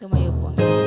Tumayo po ang lahat.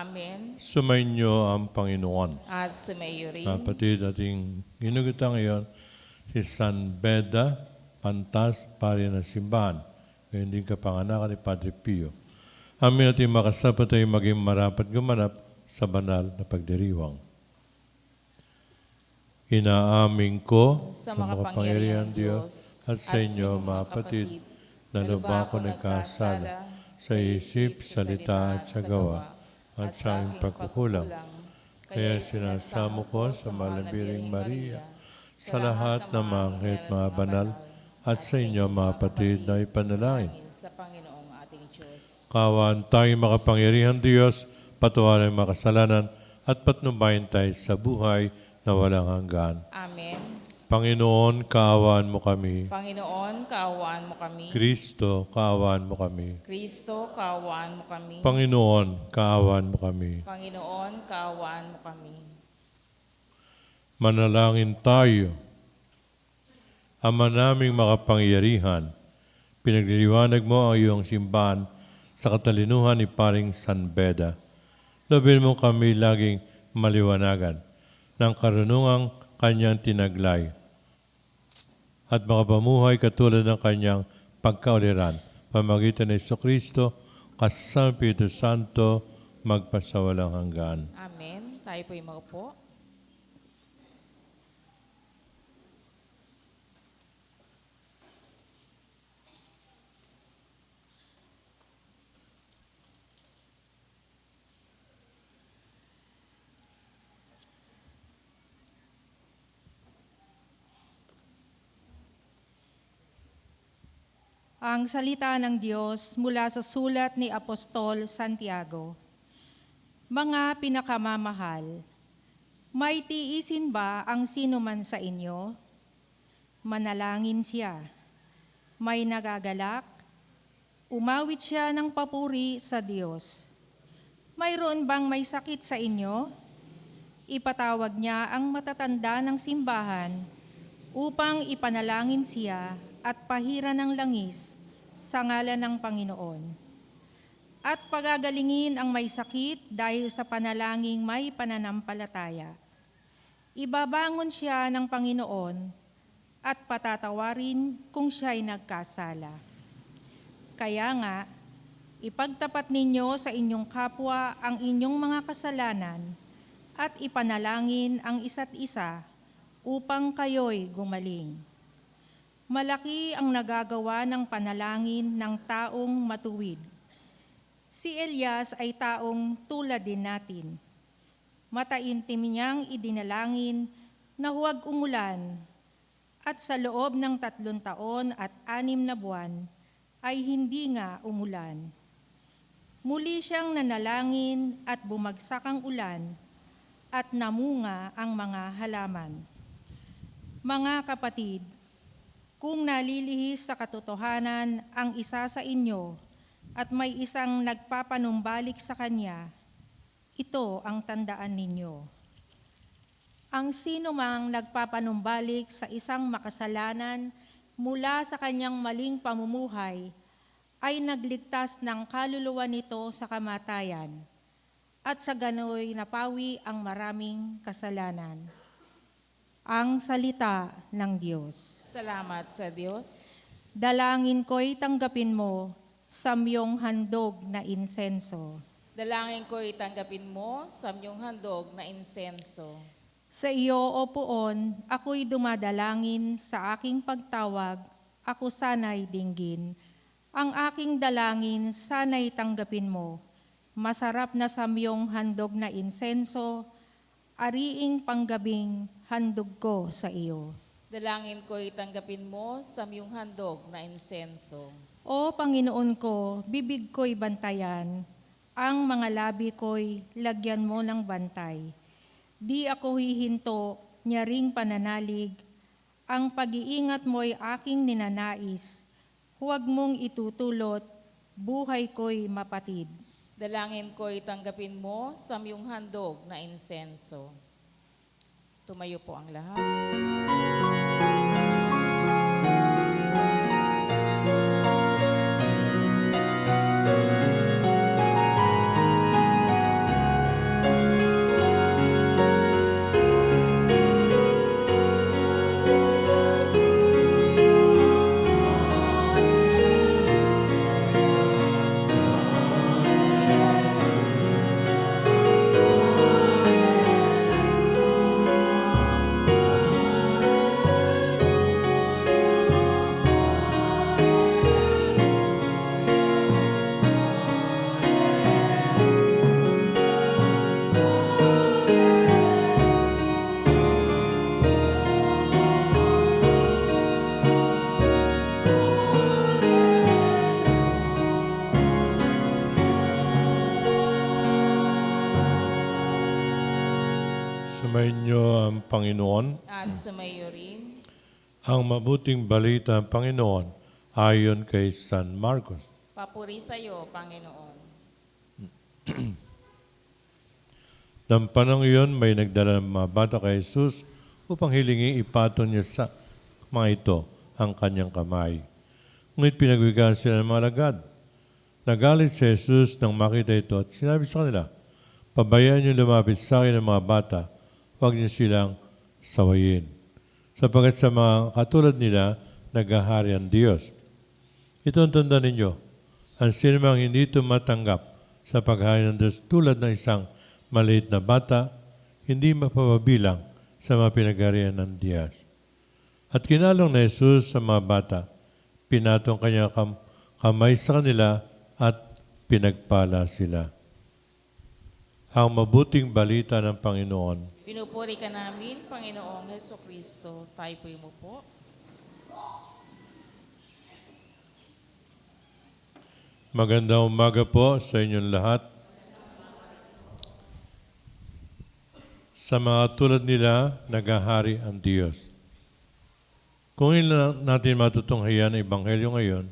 Amen. Sumainyo ang Panginoon. At sumayo rin. Kapatid, ating ginugutan ngayon si San Beda Pantas, pari ng simbahan. Ngayon din kapanganakan ni Padre Pio. Amin natin makasapat ay maging marapat gumanap sa banal na pagdiriwang. Inaamin ko Sa makapangyarihan Diyos at sa inyo, mga kapatid, na lubha ko nagkasala sa isip, salita at sa gawa at sa aking pagkukulang. Kaya sinasamo ko sa Malabiring Maria, sa lahat ng mga anghel at mga banal, at sa inyo mga kapatid na ipanalangin. sa Panginoong ating Diyos. Kaawaan tayong makapangyarihan Diyos, patawarin ang mga kasalanan at patnubayan tayo sa buhay na walang hanggan. Amen. Panginoon, kaawaan mo kami. Panginoon, kaawaan mo kami. Kristo, kaawaan mo kami. Kristo, kaawaan mo kami. Panginoon, kaawaan mo kami. Panginoon, kaawaan mo kami. Manalangin tayo. Ama naming makapangyarihan, pinagliliwanag mo ang iyong simbahan sa katalinuhan ni Paring San Beda. Lobin mo kami laging maliwanagan ng karunungang kanyang tinaglay at makapamuhay katulad ng kanyang pagkauliran. Pamagitan ni Jesucristo, kasama ng Espiritu Santo, magpasawalang hanggan. Amen. Tayo po'y maupo. Ang salita ng Diyos mula sa sulat ni Apostol Santiago. Mga pinakamamahal, may tiisin ba ang sinuman sa inyo? Manalangin siya. May nagagalak? Umawit siya ng papuri sa Diyos. Mayroon bang may sakit sa inyo? Ipatawag niya ang matatanda ng simbahan upang ipanalangin siya at pahira ng langis sa ngalan ng Panginoon. At pagagalingin ang may sakit dahil sa panalangin may pananampalataya. Ibabangon siya ng Panginoon at patatawarin kung siya'y nagkasala. Kaya nga, ipagtapat ninyo sa inyong kapwa ang inyong mga kasalanan at ipanalangin ang isa't isa upang kayo'y gumaling. Malaki ang nagagawa ng panalangin ng taong matuwid. Si Elias ay taong tulad din natin. Mataimtim niyang idinalangin na huwag umulan at sa loob ng 3 taon at 6 na buwan ay hindi nga umulan. Muli siyang nanalangin at bumagsak ang ulan at namunga ang mga halaman. Mga kapatid, kung nalilihis sa katotohanan ang isa sa inyo at may isang nagpapanumbalik sa kanya, ito ang tandaan ninyo. Ang sino mang nagpapanumbalik sa isang makasalanan mula sa kanyang maling pamumuhay ay nagligtas ng kaluluwa nito sa kamatayan at sa ganoy napawi ang maraming kasalanan. Ang salita ng Diyos. Salamat sa Diyos. Dalangin ko'y tanggapin mo sa miyong handog na insenso. Dalangin ko'y tanggapin mo sa iyong handog na insenso. Sa iyo, O Poon, ako'y dumadalangin sa aking pagtawag, ako sana'y dinggin. Ang aking dalangin sana'y tanggapin mo. Masarap na sa miyong handog na insenso, ariing panggabing handog ko sa iyo. Dalangin ko'y tanggapin mo sa iyong handog na insenso. O Panginoon ko, bibig ko'y bantayan, ang mga labi ko'y lagyan mo ng bantay. Di ako hihinto, nyaring pananalig, ang pag-iingat mo'y aking ninanais. Huwag mong itutulot, buhay ko'y mapatid. Dalangin ko'y tanggapin mo sa iyong handog na insenso. Tumayo po ang lahat. Sumayin niyo ang Panginoon. At sumayo rin. Ang mabuting balita ng Panginoon ayon kay San Marcos. Papuri sa iyo, Panginoon. Nang panahon iyon, may nagdala ng mga bata kay Jesus upang hilingin ipatong niya sa mga ito ang kanyang kamay. Ngunit pinagwigaan sila ng mga alagad. Nagalit si Jesus nang makita ito at sinabi sa kanila, "Pabayaan niyo lumapit sa akin ng mga bata, huwag niyo silang sawayin. Sapagkat sa mga katulad nila, naghahari ang Diyos." Ito ang tanda ninyo, ang sinumang hindi tumatanggap sa paghahari ng Diyos tulad ng isang maliit na bata, hindi mapapabilang sa mga pinagarian ng Diyos. At kinalong na Jesus sa mga bata, pinatong kanyang kamay sa kanila at pinagpala sila. Ang mabuting balita ng Panginoon. Pinupuri ka namin, Panginoong Hesukristo. Tayo po'y umupo. Magandang umaga po sa inyong lahat. Sa mga tulad nila, naghahari ang Diyos. Kung ilan natin matutunghayan ang Ebanghelyo ngayon,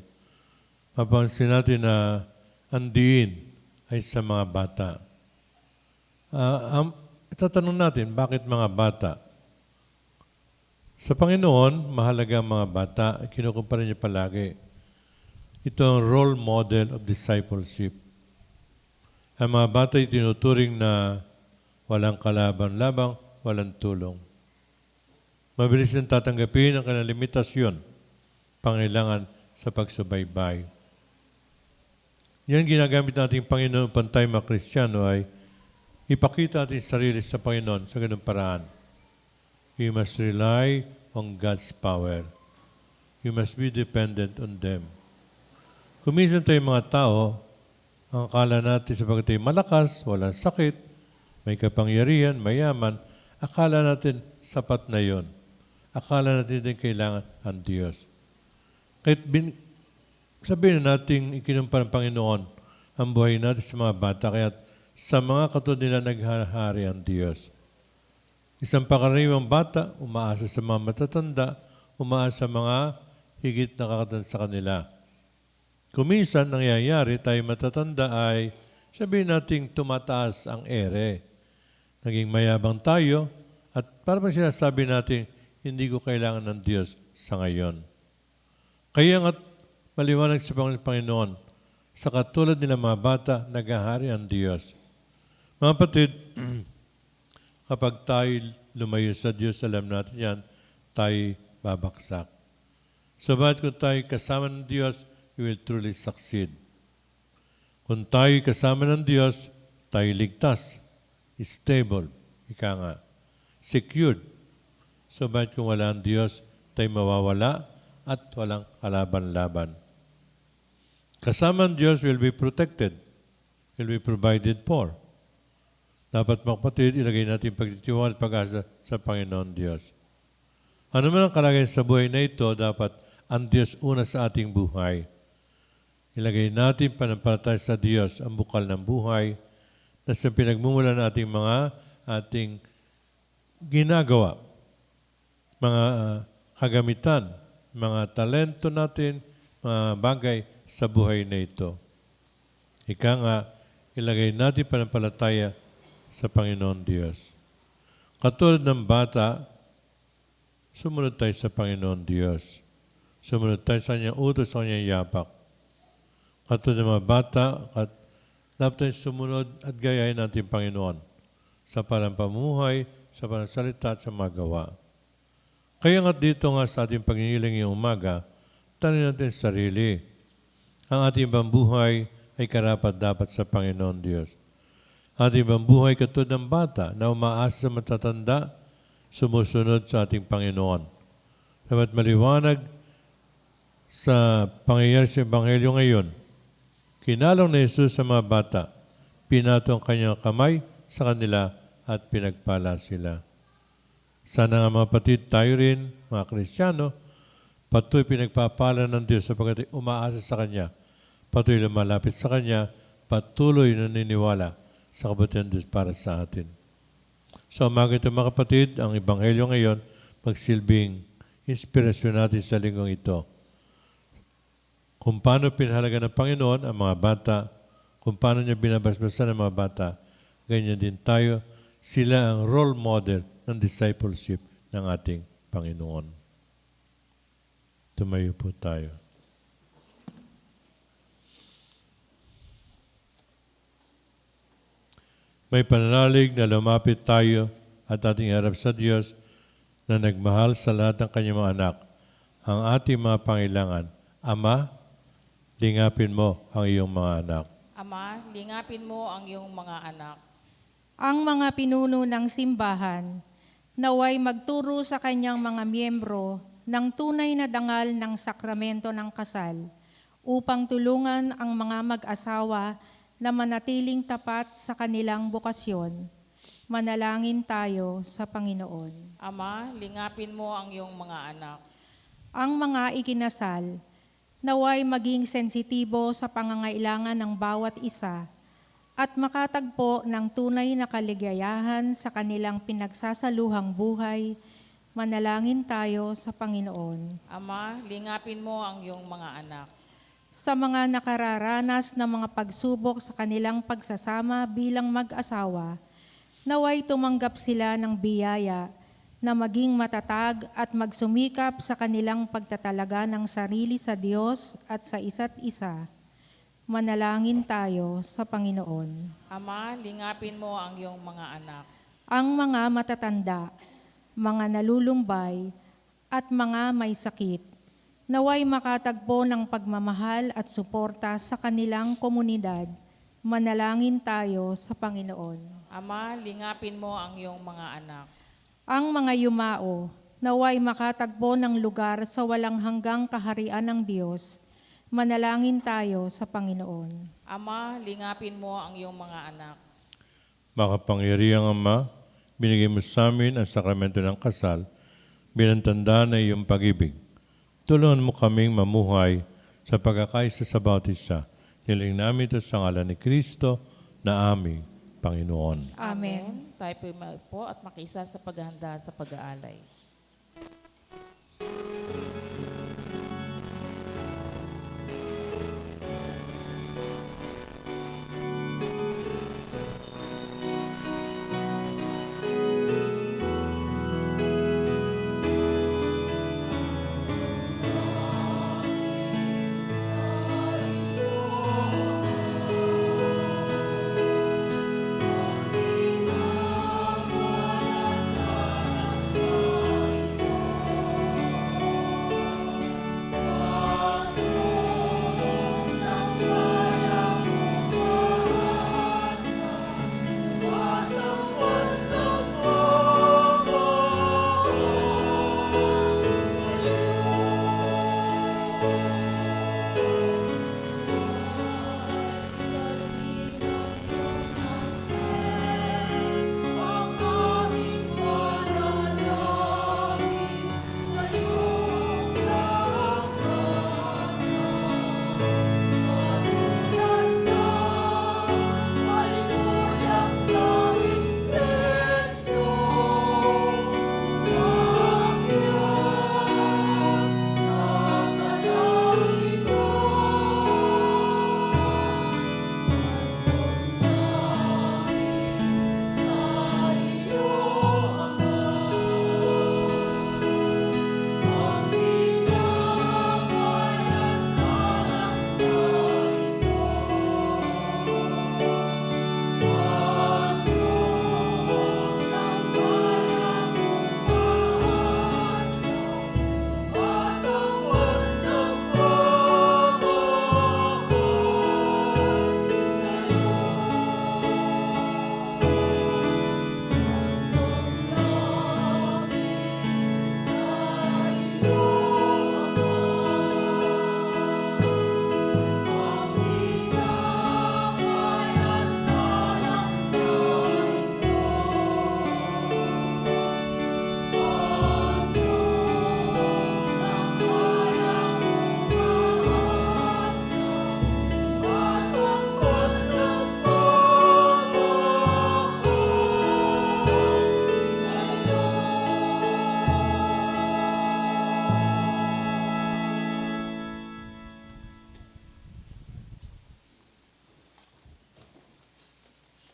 mapansin natin na ang diin ay sa mga bata. Itatanong natin, bakit mga bata? Sa Panginoon, mahalaga ang mga bata. Kinukumpara niya palagi. Ito ang role model of discipleship. Ang mga bata ay tinuturing na walang kalaban-labang, walang tulong. Mabilis nang tatanggapin ang kanilang limitasyon, pangailangan sa pagsubaybay. Yan ginagamit natin Panginoon upang tayo mga Kristiyano ay ipakita natin sarili sa Panginoon sa ganung paraan. We must rely on God's power. We must be dependent on them. Kung minsan tayo mga tao, ang akala natin sapagkat tayo malakas, walang sakit, may kapangyarihan, mayaman, akala natin sapat na yon. Akala natin din kailangan ang Diyos. Kahit sabihin natin ikinumpara ng Panginoon ang buhay natin sa mga bata, kaya sa mga katulad nila naghahari ang Diyos. Isang pakaraniwang bata, umaasa sa mga matatanda, umaasa sa mga higit na kakatanda sa kanila. Kung minsan nangyayari, tayo matatanda ay sabihin nating tumataas ang ere. Naging mayabang tayo at parang sinasabi natin, hindi ko kailangan ng Diyos sa ngayon. Kaya nga't maliwanag sa Panginoon, Sa katulad nila mga bata, naghahari ang Diyos. Mga kapatid, kapag tayo lumayo sa Diyos, alam natin yan, tayo babaksak. Sabagat kung tayo kasama ng Diyos, we will truly succeed. Kung tayo kasama ng Diyos, tayo ligtas, stable, ika nga, secured. Sabagat kung wala ang Diyos, tayo mawawala at walang kalaban-laban. Kasama ang Diyos will be protected, will be provided for. Dapat mga kapatid, ilagay natin pagtitiwala at pag-asa sa Panginoon Diyos. Ano man ang kalagayan sa buhay na ito, dapat ang Diyos una sa ating buhay. Ilagay natin panampalataya sa Diyos ang bukal ng buhay na sa pinagmumula ng ating ginagawa, mga kagamitan, mga talento natin, mga bagay sa buhay na ito. Ika nga, ilagay natin panampalataya sa Panginoon Diyos. Katulad ng bata, sumunod tayo sa Panginoon Diyos. Sumunod tayo sa kanyang utos, sa kanyang yapak. Katulad ng mga bata, dapat tayo sumunod at gayahin natin Panginoon sa parang pamuhay, sa parang salita at sa magawa. Kaya nga dito nga sa ating pagningiling ngayong umaga, tanong natin sarili. Ang ating buhay ay karapat-dapat sa Panginoon Diyos. Ating buhay katulad ng bata na umaasa sa matatanda, sumusunod sa ating Panginoon. Dapat maliwanag sa pangyayari sa Ebanghelyo ngayon, kinalong na Jesus sa mga bata, pinato ang kanyang kamay sa kanila at pinagpala sila. Sana nga mga kapatid, tayo rin, mga Kristiyano, patuloy pinagpapala ng Diyos sapagkat umaasa sa Kanya, patuloy lumalapit sa Kanya, patuloy naniniwala sa kabutihan ng Diyos para sa atin. So umaga ito mga kapatid, ang Ebanghelyo ngayon, magsilbing inspirasyon natin sa linggong ito. Kung paano pinahalaga ng Panginoon ang mga bata, kung paano niya binabasbasan ang mga bata, ganyan din tayo, sila ang role model ng discipleship ng ating Panginoon. Tumayo po tayo. May pananalig na lumapit tayo at ating harap sa Diyos na nagmahal sa lahat ng kanyang mga anak. Ang ating mga pangailangan, Ama, lingapin mo ang iyong mga anak. Ama, lingapin mo ang iyong mga anak. Ang mga pinuno ng simbahan, naway magturo sa kanyang mga miyembro ng tunay na dangal ng sakramento ng kasal upang tulungan ang mga mag-asawa na manatiling tapat sa kanilang bokasyon. Manalangin tayo sa Panginoon. Ama, lingapin mo ang iyong mga anak. Ang mga ikinasal, naway maging sensitibo sa pangangailangan ng bawat isa at makatagpo ng tunay na kaligayahan sa kanilang pinagsasaluhang buhay. Manalangin tayo sa Panginoon. Ama, lingapin mo ang iyong mga anak. Sa mga nakararanas ng mga pagsubok sa kanilang pagsasama bilang mag-asawa, naway tumanggap sila ng biyaya na maging matatag at magsumikap sa kanilang pagtatalaga ng sarili sa Diyos at sa isa't isa. Manalangin tayo sa Panginoon. Ama, lingapin mo ang iyong mga anak. Ang mga matatanda, mga nalulumbay, at mga may sakit, naway makatagpo ng pagmamahal at suporta sa kanilang komunidad. Manalangin tayo sa Panginoon. Ama, lingapin mo ang iyong mga anak. Ang mga yumao, naway makatagpo ng lugar sa walang hanggang kaharian ng Diyos. Manalangin tayo sa Panginoon. Ama, lingapin mo ang iyong mga anak. Makapangyarihang Ama, binigay mo sa amin ang sakramento ng kasal, binantanda na iyong pag-ibig. Tulungan mo kaming mamuhay sa pagkakaisa sa bawat isa. Hiling namin ito sa ngalan ni Kristo na aming Panginoon. Amen. Tayo po at makisa sa paghahanda sa pag-aalay.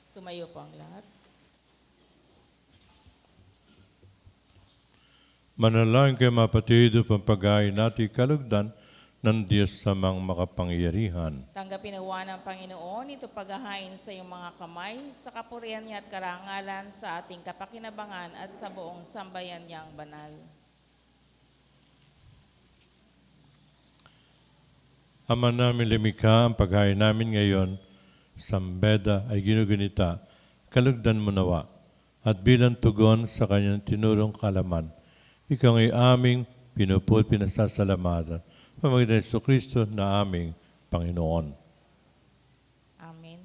Tumayo po ang lahat. Manalangin kayo mga kapatid upang paghain natin kalugdan ng Diyos sa mga makapangyarihan. Tanggapin nawa ng Panginoon ito paghahain sa iyong mga kamay, sa kapurihan niya at karangalan, sa ating kapakinabangan at sa buong sambayan niyang banal. Ama namin limikha, ang paghain namin ngayon sa mbeda ay ginugunita, kalugdan mo nawa, at bilang tugon sa kanyang tinurong kalaman, ikaw ay aming pinasasalamatan. Pamagitan ni Jesucristo na aming Panginoon. Amen.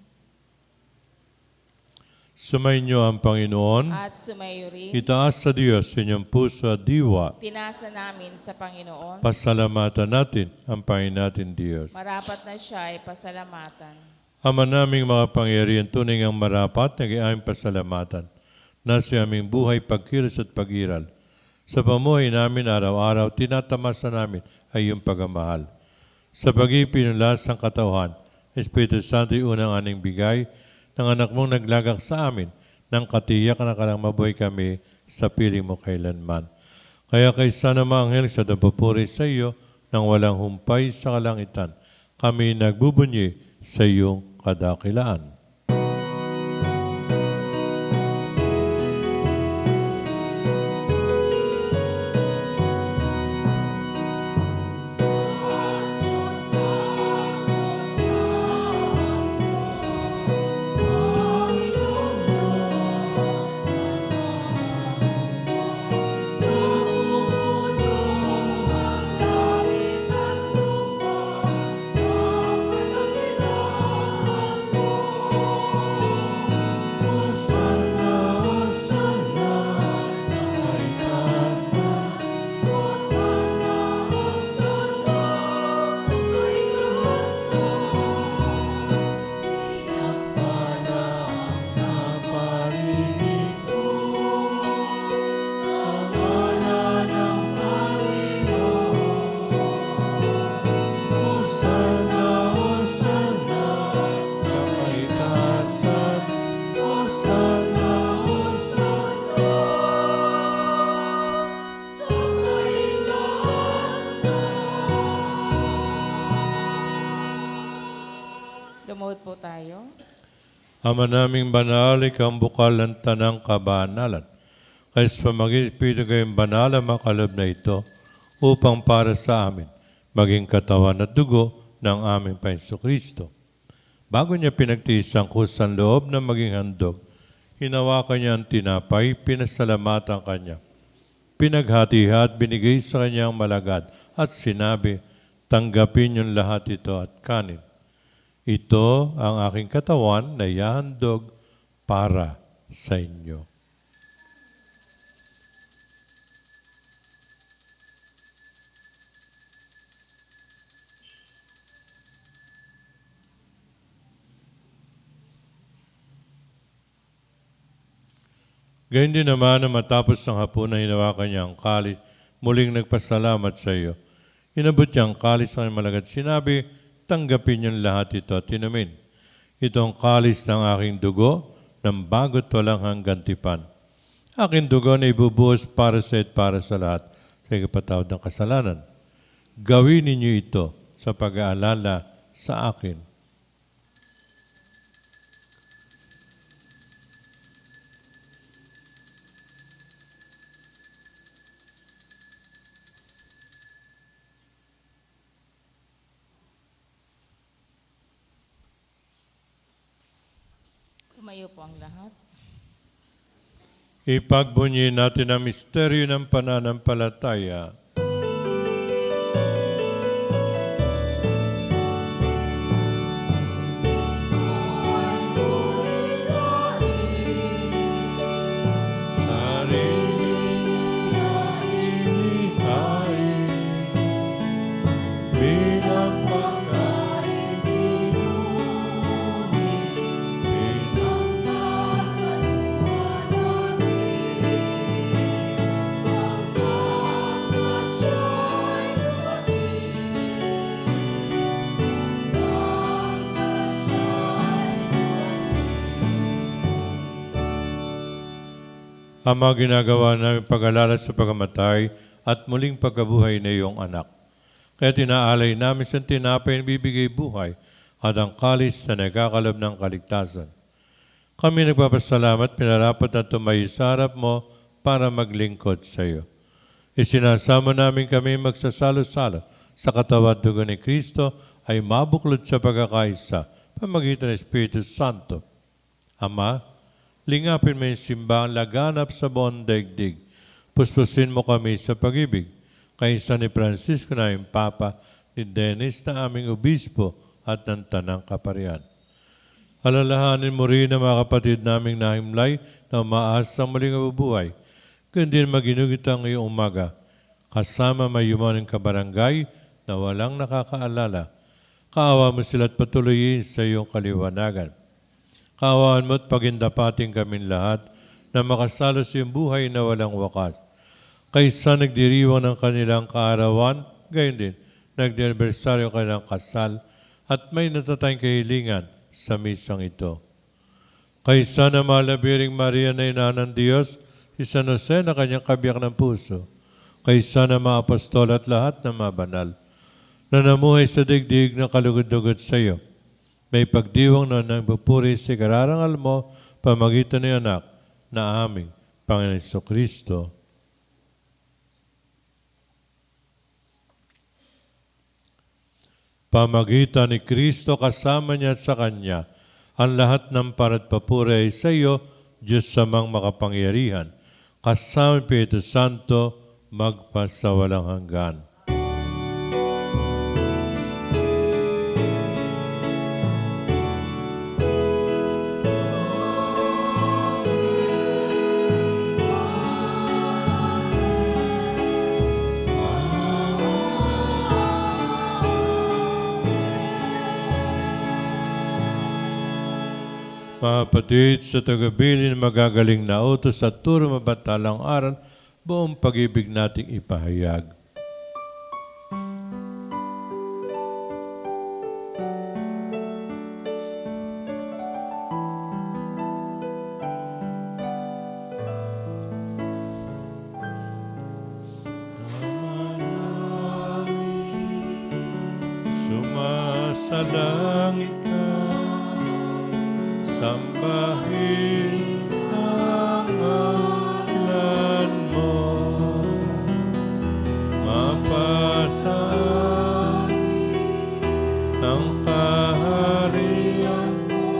Sumainyo ang Panginoon. At sumayo rin, Itaas sa Diyos inyong puso at diwa. tinasa namin sa Panginoon. Pasalamatan natin ang Panginoon natin Diyos. Marapat na siya ay pasalamatan. Ama naming mga pangyarihan, tunay ang marapat na aming pasalamatan na sa aming buhay, pagkilos at pag-iral. Sa pamuhay namin araw-araw, tinatamasa namin ay iyong pagmamahal. Sa pag-ipinulas ng katauhan, Espiritu Santo, unang aning bigay ng anak mong naglagak sa amin ng katiyak na kalang mabuhay kami sa piling mo kailanman. Kaya kaysa na mga anghel sa napupuri sa iyo nang walang humpay sa kalangitan, kami nagbubunyi sa iyong kadakilaan. Lumuhod po tayo. Ama naming banal, ikaw ang bukal ng tanang kabanalan. Kaya sa pamag-Espiritu kayong banal ang makalob na ito upang para sa amin maging katawan at dugo ng aming Panginoon Kristo. Bago niya pinagtiis ang kusang loob na maging handog, hinawakan niya ang tinapay, pinasalamatan kanya. Pinaghati-hat, binigay sa kanyang malagad at sinabi, tanggapin niyong lahat ito at kanin. Ito ang aking katawan na ihahandog para sa inyo. Gayun din naman na matapos ng hapunan hinawakan niya ang kalis, muling nagpasalamat sa iyo. Inabot niya ang kalis sa kanyang malagad. Sinabi, tanggapin niyong lahat ito at inumin. Ito ang kalis ng aking dugo ng bago't walang hanggang tipan. Aking dugo na ibubuhos para sa at para sa lahat sa ikapatawad ng kasalanan. Gawin ninyo ito sa pag-aalala sa akin. Tumayo po ang lahat. Ipagbunyi natin ang misteryo ng pananampalataya. Sa Ama, ginagawa namin pag-alala sa pagkamatay at muling pagkabuhay na iyong anak. Kaya tinaalay namin sa tinapay na bibigay buhay at ang kalis na nagkakalab ng kaligtasan. Kami nagpapasalamat, pinarapat na tumayo sa harap mo para maglingkod sa iyo. Isinasama namin kami magsasalo-salo sa katawan at dugo ni Kristo ay mabuklod sa pagkakaisa pamagitan ng Espiritu Santo. Ama, lingapin mo yung simbahang laganap sa buong daigdig. Puspusin mo kami sa pag-ibig. Kaisa ni Francisco na aming Papa, ni Dennis na aming Obispo at ng Tanang Kaparian. Alalahanin mo rin ang mga kapatid naming nahimlay na umaasang muling mabubuhay. Kung din maginugit ang iyong umaga, kasama mayumaning kabarangay na walang nakakaalala. Kaawa mo sila at patuloyin sa iyong kaliwanagan. Kaawaan mo at pagindapating kaming lahat na makasalo sa iyong buhay na walang wakas. Kaysa nagdiriwang ng kanilang kaarawan, gayon din, nagdi-anibersaryo kanilang kasal at may natatayang kahilingan sa misang ito. Kaysa na malabiring Maria na ina ng Diyos, si San Jose na kanyang kabiyak ng puso, kaysa na mga apostol at lahat na mabanal, na namuhay sa digdig na kalugod-dugod sa iyo, may pagdiwang na nagpupuri sa kararangal mo pamagitan ng anak na aming Panginoon Jesucristo. Pamagitan ni Kristo kasama niya at sa Kanya, ang lahat ng parat papuri ay sa iyo, Diyos samang makapangyarihan, kasama ng Espiritu Santo, magpasawalang hanggan. Mga kapatid, sa tagabilin magagaling na utos at turo mabatalang aral, buong pag-ibig nating ipahayag. Sumasalangit ka, sambahin ang ngalan mo, mapasaan ang kaharian mo,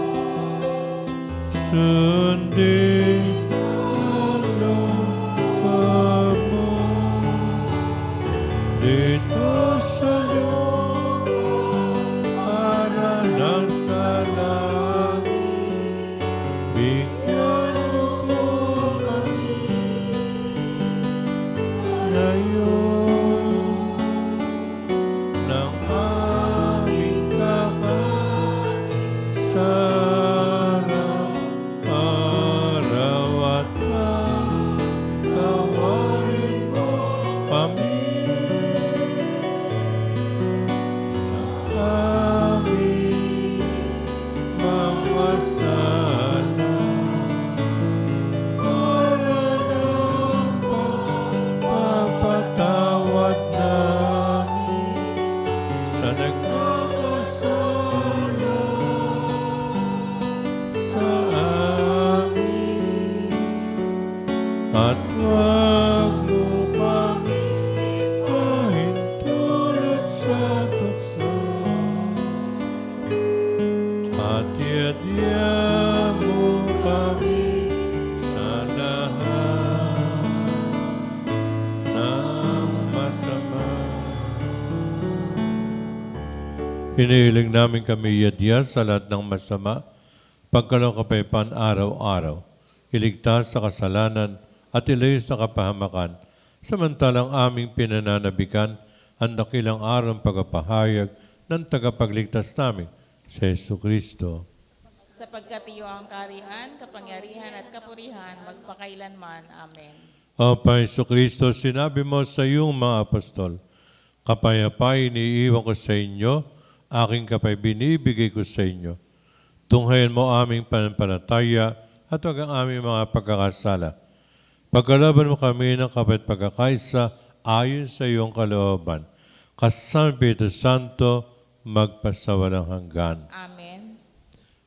sundin ang lupa mo, dito sa lupa para lang sa langit. Bigyan mo po kami ngayon ng aming kakaisarang araw at pagtawarin mo kami sa aming mga sala. Papatawad namin sa nagkakasala sa amin, at huwag mo kami pahintulot sa tukso, at iadya mo kami sa lahat ng masama. Hinihiling namin kami iadya sa lahat ng masama, pagkaloob kapayapaan araw-araw, iligtas sa kasalanan at ilayo sa kapahamakan, samantalang aming pinananabikan ang dakilang araw ng pagpapahayag ng tagapagligtas namin, si Jesucristo. Sapagkat iyo ang kaharian, kapangyarihan at kapurihan, magpakailanman. Amen. O Panginoon Jesucristo, sinabi mo sa iyong mga apostol, kapayapaan iniiwan ko sa inyo, aking kapay binibigay ko sa inyo. Tunghayan mo aming pananampalataya at huwag ang aming mga pagkakasala. Pagkalaban mo kami ng kapit pagkakaisa ayon sa iyong kalooban. Kasama Espiritu Santo, magpasawalang hanggan. Amen.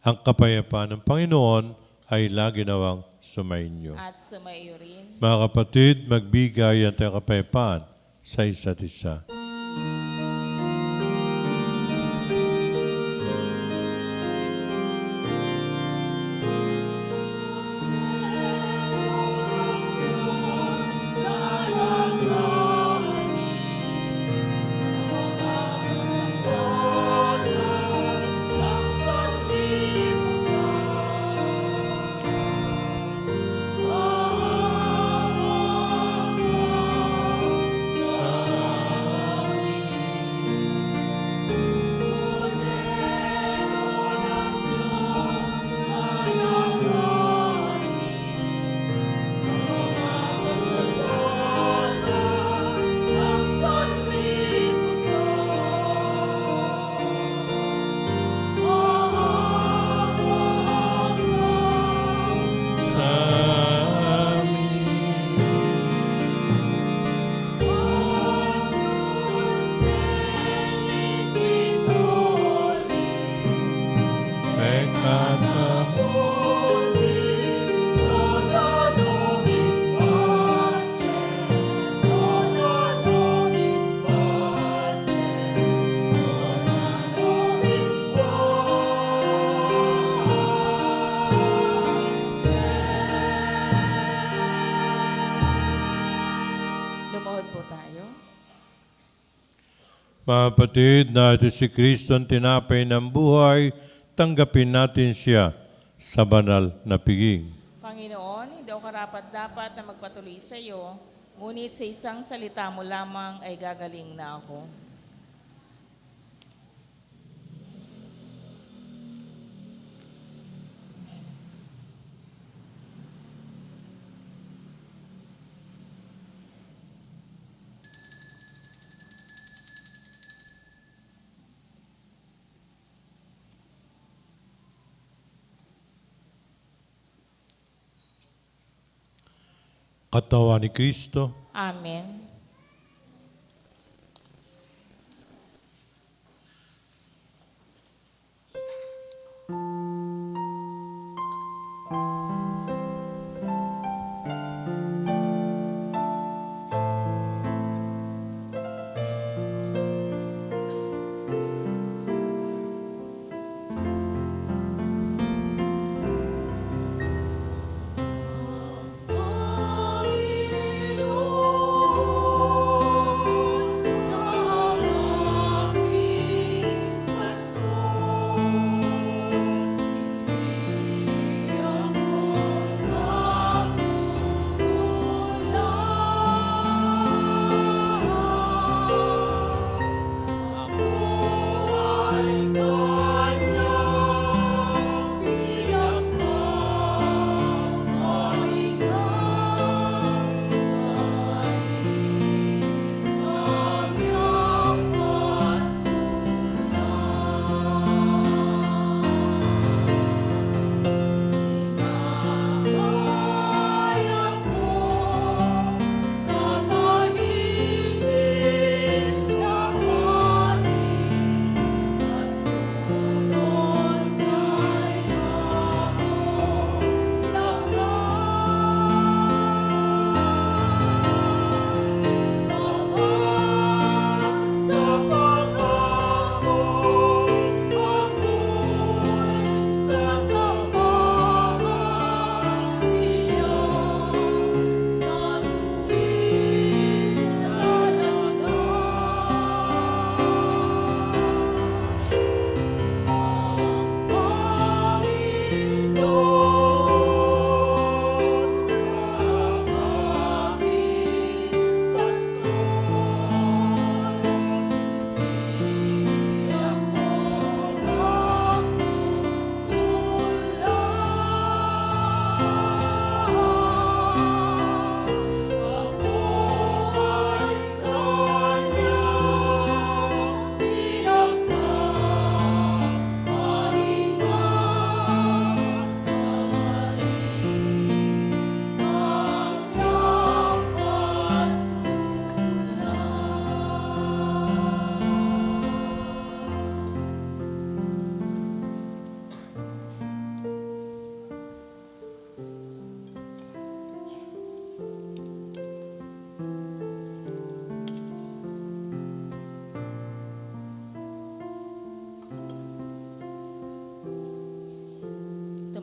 Ang kapayapaan ng Panginoon ay lagi nawang sumainyo. At sumaiyo rin. Mga kapatid, magbigay ang tayong kapayapaan sa isa't isa. Lumuhod po tayo. Mga kapatid, na ito si Kristo ang tinapay ng buhay, tanggapin natin siya sa banal na piging. Panginoon, hindi ako karapat-dapat na magpatuloy sa iyo, ngunit sa isang salita mo lamang ay gagaling na ako. Katawan ni Kristo, Amen. Hallelujah.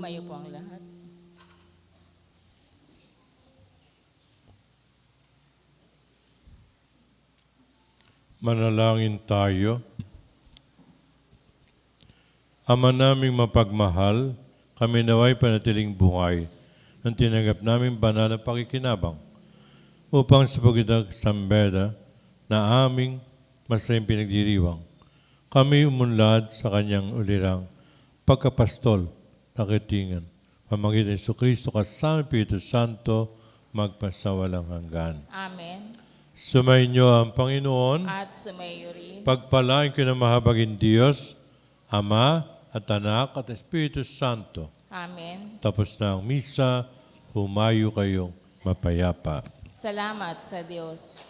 Tumayo po ang lahat. Manalangin tayo. Ama naming mapagmahal, kami naway panatiling buhay ng tinanggap namin banal na pakikinabang upang sa pagdadag sambeda na aming masayang pinagdiriwang, kami umunlad sa kanyang ulirang pagkapastol na kitingan. Pamagitan ni Jesucristo kasama Espiritu Santo, magpasawalang hanggan. Amen. Sumainyo ang Panginoon. At sumayo rin. Pagpalain ko ng mahabagin Diyos, Ama at Anak at Espiritu Santo. Amen. Tapos na ang misa, humayo kayong mapayapa. Salamat sa Diyos.